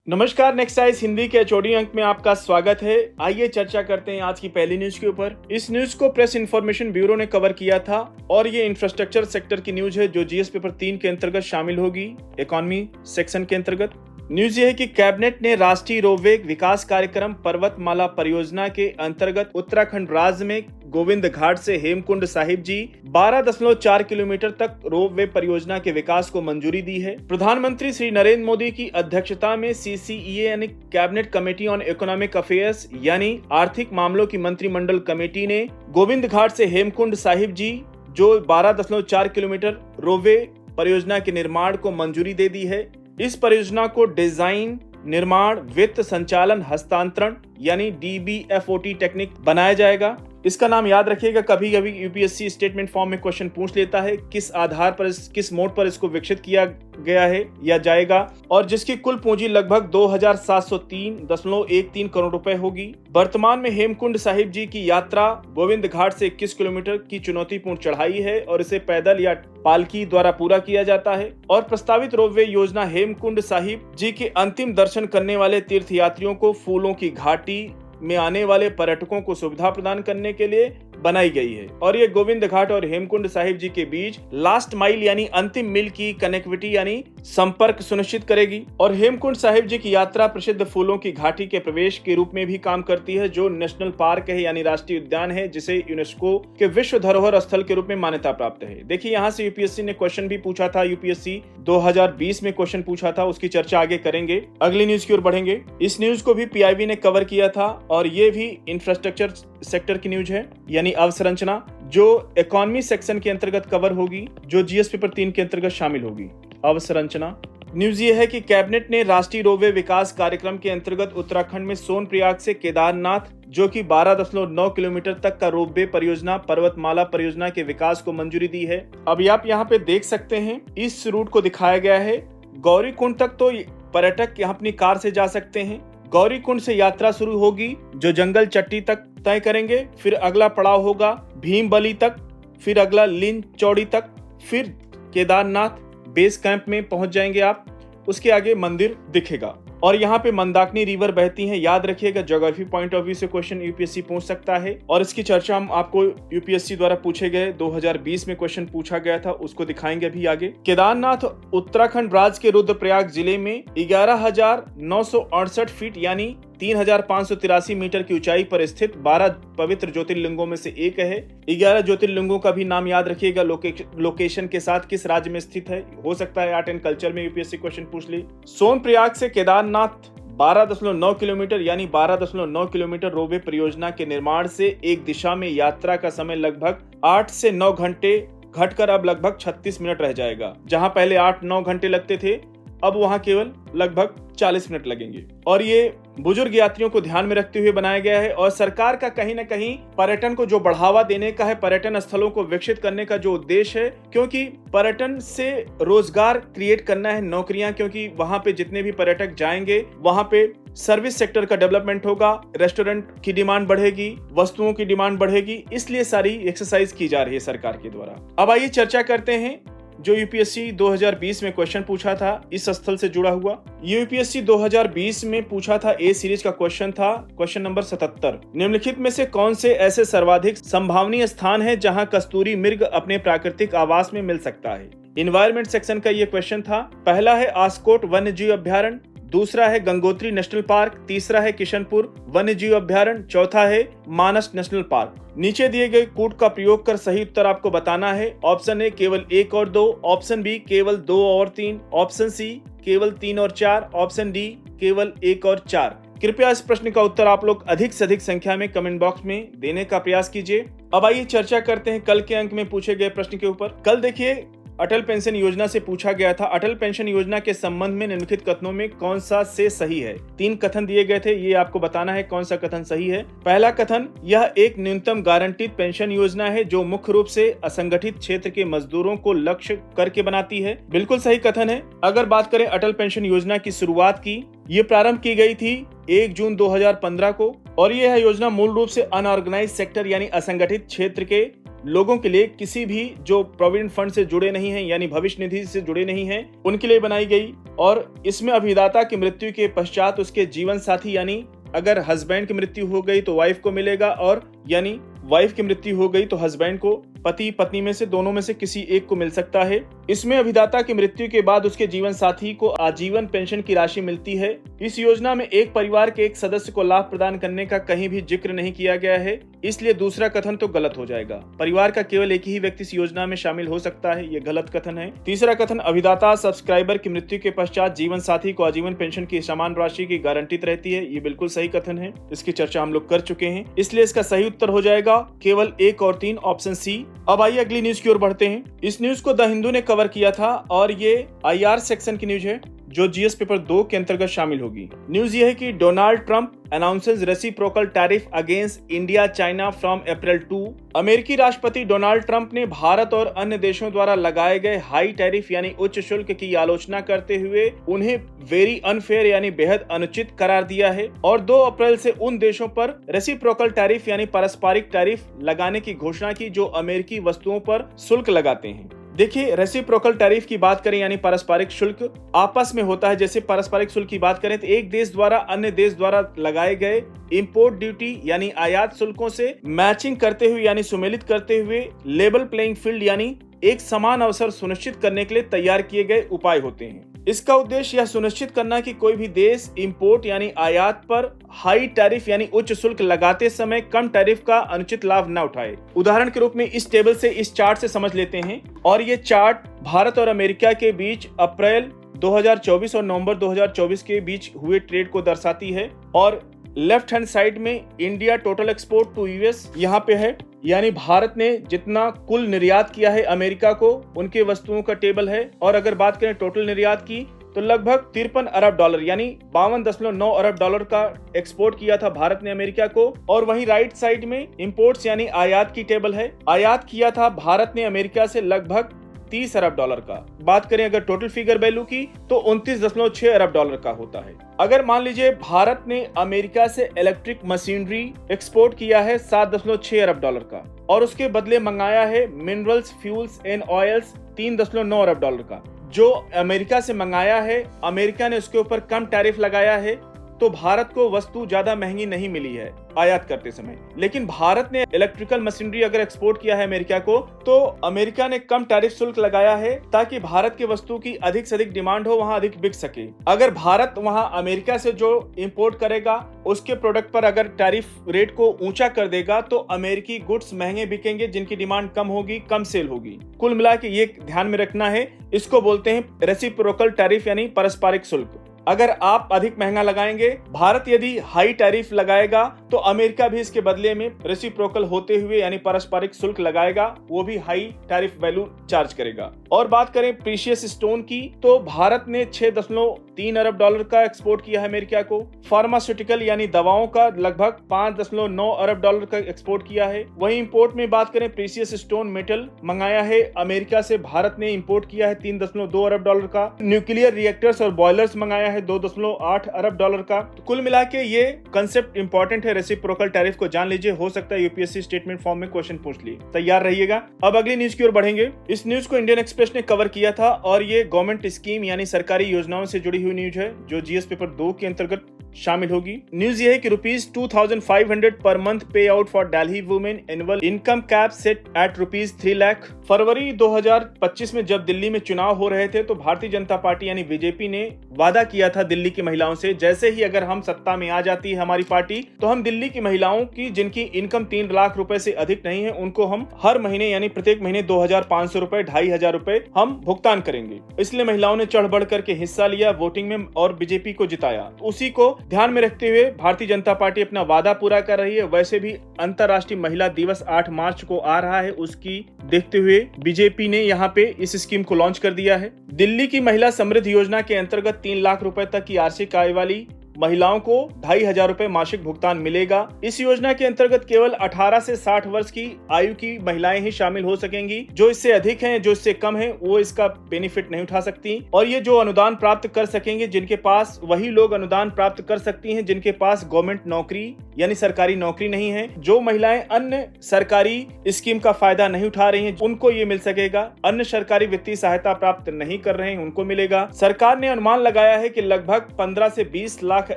नमस्कार, next eyes Hindi के HOD अंक में आपका स्वागत है। आइए चर्चा करते हैं आज की पहली न्यूज के ऊपर। इस न्यूज को प्रेस इन्फॉर्मेशन ब्यूरो ने कवर किया था और ये इंफ्रास्ट्रक्चर सेक्टर की न्यूज है जो जीएस पेपर 3 के अंतर्गत शामिल होगी, इकोनॉमी सेक्शन के अंतर्गत। न्यूज ये है कि कैबिनेट ने राष्ट्रीय रोपवे विकास कार्यक्रम पर्वतमाला परियोजना के अंतर्गत उत्तराखंड राज्य में गोविंद घाट से हेमकुंड साहिब जी 12.4 किलोमीटर तक रोपवे परियोजना के विकास को मंजूरी दी है। प्रधानमंत्री श्री नरेंद्र मोदी की अध्यक्षता में सीसीईए यानी cabinet committee on economic affairs यानी आर्थिक मामलों की मंत्रिमंडल कमेटी ने गोविंद घाट से हेमकुंड साहिब जी जो 12.4 किलोमीटर रोपवे परियोजना के निर्माण को मंजूरी दे दी है। इस परियोजना को डिजाइन, निर्माण, वित्त, संचालन, हस्तांतरण यानी डीबीएफओटी टेक्निक बनाया जाएगा। इसका नाम याद रखिएगा, कभी कभी यूपीएससी स्टेटमेंट फॉर्म में क्वेश्चन पूछ लेता है किस आधार पर किस मोड पर इसको विकसित किया गया है या जाएगा, और जिसकी कुल पूंजी लगभग 2703.13 करोड़ रुपए होगी। वर्तमान में हेमकुंड साहिब जी की यात्रा गोविंद घाट से 21 किलोमीटर की चुनौतीपूर्ण चढ़ाई है और इसे पैदल या पालकी द्वारा पूरा किया जाता है। और प्रस्तावित रोपवे योजना हेमकुंड साहिब जी के अंतिम दर्शन करने वाले तीर्थयात्रियों को फूलों की घाटी में आने वाले पर्यटकों को सुविधा प्रदान करने के लिए बनाई गई है और ये गोविंद घाट और हेमकुंड साहिब जी के बीच लास्ट माइल यानी अंतिम मील की कनेक्टिविटी यानी संपर्क सुनिश्चित करेगी। और हेमकुंड साहिब जी की यात्रा प्रसिद्ध फूलों की घाटी के प्रवेश के रूप में भी काम करती है जो नेशनल पार्क है यानी राष्ट्रीय उद्यान है जिसे यूनेस्को के विश्व धरोहर स्थल के रूप में मान्यता प्राप्त है। देखिए यहाँ से यूपीएससी ने क्वेश्चन भी पूछा था, यूपीएससी 2020 में क्वेश्चन पूछा था, उसकी चर्चा आगे करेंगे। अगली न्यूज की ओर बढ़ेंगे। इस न्यूज को भी पीआईबी ने कवर किया था और ये भी इंफ्रास्ट्रक्चर सेक्टर की न्यूज है यानी अवसंरचना जो इकोनॉमी सेक्शन के अंतर्गत कवर होगी, जो जीएस पेपर 3 के अंतर्गत शामिल होगी। अवसंरचना न्यूज ये है कि कैबिनेट ने राष्ट्रीय रोपवे विकास कार्यक्रम के अंतर्गत उत्तराखंड में सोनप्रयाग से केदारनाथ जो कि 12.9 किलोमीटर तक का रोपवे परियोजना पर्वतमाला परियोजना के विकास को मंजूरी दी है। अभी आप यहाँ पे देख सकते हैं इस रूट को दिखाया गया है। गौरीकुंड तक तो पर्यटक यहाँ अपनी कार से जा सकते हैं। गौरीकुंड से यात्रा शुरू होगी जो जंगल चट्टी तक तय करेंगे, फिर अगला पड़ाव होगा भीमबली तक, फिर अगला लिन चौड़ी तक, फिर केदारनाथ बेस कैंप में पहुंच जाएंगे आप। उसके आगे मंदिर दिखेगा और यहाँ पे मंदाकिनी रिवर बहती है। याद रखिएगा, ज्योग्राफी पॉइंट ऑफ व्यू से क्वेश्चन यूपीएससी पूछ सकता है और इसकी चर्चा हम आपको यूपीएससी द्वारा पूछे गए 2020 में क्वेश्चन पूछा गया था, उसको दिखाएंगे अभी आगे। केदारनाथ उत्तराखंड राज्य के रुद्रप्रयाग जिले में 11,968 फीट यानी 3,583 मीटर की ऊंचाई पर स्थित 12 पवित्र ज्योतिर्लिंगों में से एक है। 11 ज्योतिर्लिंगों का भी नाम याद रखिएगा लोकेशन के साथ, किस राज्य में स्थित है। हो सकता है आर्ट एंड कल्चर में यूपीएससी क्वेश्चन पूछ ले। सोनप्रयाग से केदारनाथ 12.9 किलोमीटर यानी 12.9 किलोमीटर रोपवे परियोजना के निर्माण से एक दिशा में यात्रा का समय लगभग 8 से 9 घंटे घटकर अब लगभग 36 मिनट रह जाएगा। जहां पहले 8-9 घंटे लगते थे अब वहां केवल लगभग 40 मिनट लगेंगे। और ये बुजुर्ग यात्रियों को ध्यान में रखते हुए बनाया गया है और सरकार का कहीं ना कहीं पर्यटन को जो बढ़ावा देने का है, पर्यटन स्थलों को विकसित करने का जो उद्देश्य है, क्योंकि पर्यटन से रोजगार क्रिएट करना है, नौकरियां, क्योंकि वहां पे जितने भी पर्यटक जाएंगे वहां पे सर्विस सेक्टर का डेवलपमेंट होगा, रेस्टोरेंट की डिमांड बढ़ेगी, वस्तुओं की डिमांड बढ़ेगी, इसलिए सारी एक्सरसाइज की जा रही है सरकार के द्वारा। अब आइए चर्चा करते हैं जो यूपीएससी 2020 में क्वेश्चन पूछा था इस स्थल से जुड़ा हुआ। यूपीएससी 2020 में पूछा था, ए सीरीज का क्वेश्चन था, क्वेश्चन नंबर 77। निम्नलिखित में से कौन से ऐसे सर्वाधिक संभावनीय स्थान है जहां कस्तूरी मृग अपने प्राकृतिक आवास में मिल सकता है। इन्वायरमेंट सेक्शन का ये क्वेश्चन था। पहला है आस्कोट वन्य जीव अभ्यारण्य, दूसरा है गंगोत्री नेशनल पार्क, तीसरा है किशनपुर वन्य जीव अभ्यारण्य, चौथा है मानस नेशनल पार्क। नीचे दिए गए कोड का प्रयोग कर सही उत्तर आपको बताना है। ऑप्शन ए केवल 1 और 2, ऑप्शन बी केवल 2 और 3, ऑप्शन सी केवल 3 और 4, ऑप्शन डी केवल 1 और 4। कृपया इस प्रश्न का उत्तर आप लोग अधिक से अधिक संख्या में कमेंट बॉक्स में देने का प्रयास कीजिए। अब आइए चर्चा करते हैं कल के अंक में पूछे गए प्रश्न के ऊपर। कल देखिए अटल पेंशन योजना से पूछा गया था, अटल पेंशन योजना के संबंध में निम्नलिखित कथनों में कौन सा से सही है। 3 कथन दिए गए थे, ये आपको बताना है कौन सा कथन सही है। पहला कथन, यह एक न्यूनतम गारंटीड पेंशन योजना है जो मुख्य रूप से असंगठित क्षेत्र के मजदूरों को लक्ष्य करके बनाती है। बिल्कुल सही कथन है। अगर बात करें अटल पेंशन योजना की शुरुआत की, ये प्रारंभ की गई थी 1 जून 2015 को और यह योजना मूल रूप से अनऑर्गेनाइज सेक्टर यानी असंगठित क्षेत्र के लोगों के लिए, किसी भी जो प्रोविडेंट फंड से जुड़े नहीं हैं यानी भविष्य निधि से जुड़े नहीं हैं, उनके लिए बनाई गई। और इसमें अभिदाता की मृत्यु के पश्चात उसके जीवन साथी यानी अगर हस्बैंड की मृत्यु हो गई तो वाइफ को मिलेगा, और यानी वाइफ की मृत्यु हो गई तो हस्बैंड को, पति पत्नी में से दोनों में से किसी एक को मिल सकता है। इसमें अभिदाता की मृत्यु के बाद उसके जीवन साथी को आजीवन पेंशन की राशि मिलती है। इस योजना में एक परिवार के एक सदस्य को लाभ प्रदान करने का कहीं भी जिक्र नहीं किया गया है, इसलिए दूसरा कथन तो गलत हो जाएगा। परिवार का केवल एक ही व्यक्ति इस योजना में शामिल हो सकता है, ये गलत कथन है। तीसरा कथन, अभिदाता सब्सक्राइबर की मृत्यु के पश्चात जीवन साथी को आजीवन पेंशन की समान राशि की गारंटीत रहती है, ये बिल्कुल सही कथन है। इसकी चर्चा हम लोग कर चुके हैं, इसलिए इसका सही उत्तर हो जाएगा केवल 1 और 3, ऑप्शन सी। अब आइए अगली न्यूज की ओर बढ़ते हैं। इस न्यूज को द हिंदू ने कवर किया था और ये IR सेक्शन की न्यूज है जो GS पेपर 2 के अंतर्गत शामिल होगी। न्यूज ये है कि Donald Trump announces reciprocal tariff against India China from April 2। अमेरिकी राष्ट्रपति डोनाल्ड ट्रंप ने भारत और अन्य देशों द्वारा लगाए गए हाई टैरिफ यानी उच्च शुल्क की आलोचना करते हुए उन्हें वेरी अनफेयर यानी बेहद अनुचित करार दिया है और 2 अप्रैल से उन देशों पर रेसिप्रोकल टैरिफ यानी पारस्परिक टैरिफ लगाने की घोषणा की जो अमेरिकी वस्तुओं पर शुल्क लगाते हैं। देखिए, रेसिप्रोकल टैरिफ की बात करें यानी पारस्परिक शुल्क आपस में होता है। जैसे पारस्परिक शुल्क की बात करें तो एक देश द्वारा अन्य देश द्वारा लगाए गए इंपोर्ट ड्यूटी यानी आयात शुल्कों से मैचिंग करते हुए यानी सुमेलित करते हुए लेवल प्लेइंग फील्ड यानी एक समान अवसर सुनिश्चित करने के लिए तैयार किए गए उपाय होते हैं। इसका उद्देश्य यह सुनिश्चित करना कि कोई भी देश इंपोर्ट यानी आयात पर हाई टैरिफ यानी उच्च शुल्क लगाते समय कम टैरिफ का अनुचित लाभ न उठाए। उदाहरण के रूप में इस टेबल से, इस चार्ट से समझ लेते हैं, और ये चार्ट भारत और अमेरिका के बीच अप्रैल 2024 और नवंबर 2024 के बीच हुए ट्रेड को दर्शाती है। और लेफ्ट हैंड साइड में India total export to US यहाँ पे है, यानी भारत ने जितना कुल निर्यात किया है अमेरिका को उनके वस्तुओं का टेबल है। और अगर बात करें टोटल निर्यात की तो लगभग 53 अरब डॉलर यानी 52.9 अरब डॉलर का एक्सपोर्ट किया था भारत ने अमेरिका को। और वहीं राइट साइड में इंपोर्ट्स यानी आयात की टेबल है। आयात किया था भारत ने अमेरिका से लगभग 30 अरब डॉलर का। बात करें अगर टोटल फिगर वैल्यू की तो 29.6 अरब डॉलर का होता है। अगर मान लीजिए भारत ने अमेरिका से इलेक्ट्रिक मशीनरी एक्सपोर्ट किया है 7.6 अरब डॉलर का और उसके बदले मंगाया है minerals, fuels and oils 3.9 Arab dollar का, जो अमेरिका से मंगाया है, अमेरिका ने उसके ऊपर कम टैरिफ लगाया है, तो भारत को वस्तु ज्यादा महंगी नहीं मिली है आयात करते समय। लेकिन भारत ने इलेक्ट्रिकल मशीनरी अगर एक्सपोर्ट किया है अमेरिका को तो अमेरिका ने कम टैरिफ शुल्क लगाया है ताकि भारत की वस्तु की अधिक से अधिक डिमांड हो, वहां अधिक बिक सके। अगर भारत वहां अमेरिका से जो इंपोर्ट करेगा उसके प्रोडक्ट पर अगर टैरिफ रेट को ऊंचा कर देगा तो अमेरिकी गुड्स महंगे बिकेंगे, जिनकी डिमांड कम होगी, कम सेल होगी। कुल मिला के ये ध्यान में रखना है, इसको बोलते हैं रेसिप्रोकल टैरिफ यानी पारस्परिक शुल्क। अगर आप अधिक महंगा लगाएंगे, भारत यदि हाई टैरिफ लगाएगा तो अमेरिका भी इसके बदले में रेसिप्रोकल होते हुए यानी पारस्परिक शुल्क लगाएगा, वो भी हाई टैरिफ वैल्यू चार्ज करेगा। और बात करें प्रीशियस स्टोन की तो भारत ने 6.3 अरब डॉलर का एक्सपोर्ट किया है अमेरिका को। फार्मास्यूटिकल यानी दवाओं का लगभग 5.9 अरब डॉलर का एक्सपोर्ट किया है। वहीं इंपोर्ट में बात करें प्रीशियस स्टोन मेटल मंगाया है अमेरिका से, भारत ने इंपोर्ट किया है 3.2 अरब डॉलर का। न्यूक्लियर रिएक्टर्स और बॉयलर्स मंगाया है 2.8 अरब डॉलर का। तो कुल मिला के ये कंसेप्ट इंपॉर्टेंट है, रेसिप्रोकल टैरिफ को जान लीजिए, हो सकता है यूपीएससी स्टेटमेंट फॉर्म में क्वेश्चन पूछ लिए, तैयार रहिएगा। अब अगली न्यूज की ओर बढ़ेंगे। इस न्यूज को इंडियन एक्सप्रेस ने कवर किया था और ये गवर्नमेंट स्कीम यानी सरकारी योजनाओं से जुड़ी हुई न्यूज है जो GS पेपर 2 के अंतर्गत शामिल होगी। न्यूज ये है कि ₹2,500 पर month pay out for Delhi women annual income cap set at ₹3 lakh. फरवरी 2025 में जब दिल्ली में चुनाव हो रहे थे तो भारतीय जनता पार्टी यानी बीजेपी ने वादा किया था दिल्ली की महिलाओं से, जैसे ही अगर हम सत्ता में आ जाती है हमारी पार्टी तो हम दिल्ली की महिलाओं की जिनकी इनकम 3 लाख रुपए से अधिक नहीं है उनको हम हर महीने यानी प्रत्येक महीने 2,500 रुपए, 2,500 रुपए हम भुगतान करेंगे। इसलिए महिलाओं ने चढ़ बढ़ करके हिस्सा लिया वोटिंग में और बीजेपी को जिताया। उसी को ध्यान में रखते हुए भारतीय जनता पार्टी अपना वादा पूरा कर रही है। वैसे भी अंतर्राष्ट्रीय महिला दिवस 8 मार्च को आ रहा है, उसकी देखते हुए बीजेपी ने यहाँ पे इस स्कीम को लॉन्च कर दिया है। दिल्ली की महिला समृद्धि योजना के अंतर्गत 3 लाख रुपए तक की वार्षिक आय वाली महिलाओं को 2,500 रुपए मासिक भुगतान मिलेगा। इस योजना के अंतर्गत केवल 18 से 60 वर्ष की आयु की महिलाएं ही शामिल हो सकेंगी। जो इससे अधिक हैं, जो इससे कम हैं, वो इसका बेनिफिट नहीं उठा सकती। और ये जो अनुदान प्राप्त कर सकेंगे, जिनके पास, वही लोग अनुदान प्राप्त कर सकती हैं जिनके पास गवर्नमेंट नौकरी यानी सरकारी नौकरी नहीं है। जो महिलाएं अन्य सरकारी स्कीम का फायदा नहीं उठा रही हैं, उनको ये मिल सकेगा। अन्य सरकारी वित्तीय सहायता प्राप्त नहीं कर रहे हैं, उनको मिलेगा। सरकार ने अनुमान लगाया है कि लगभग 15 से 20 लाख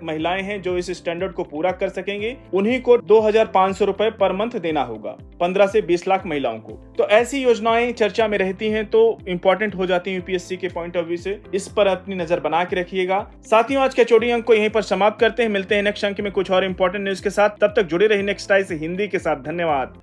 महिलाएं हैं जो इस स्टैंडर्ड को पूरा कर सकेंगे। उन्हीं को 2,500 रुपए पर मंथ देना होगा, 15 से 20 लाख महिलाओं को। तो ऐसी योजनाएं चर्चा में रहती हैं तो इंपॉर्टेंट हो जाती हैं यूपीएससी के पॉइंट ऑफ व्यू से। इस पर अपनी नजर बना के रखिएगा। साथियों, आज के चोटी अंक को यहीं पर समाप्त करते हैं। मिलते हैं नेक्स्ट अंक में कुछ और इंपॉर्टेंट न्यूज के साथ। तब तक जुड़े रहिए नेक्स्ट आई से हिंदी के साथ। धन्यवाद।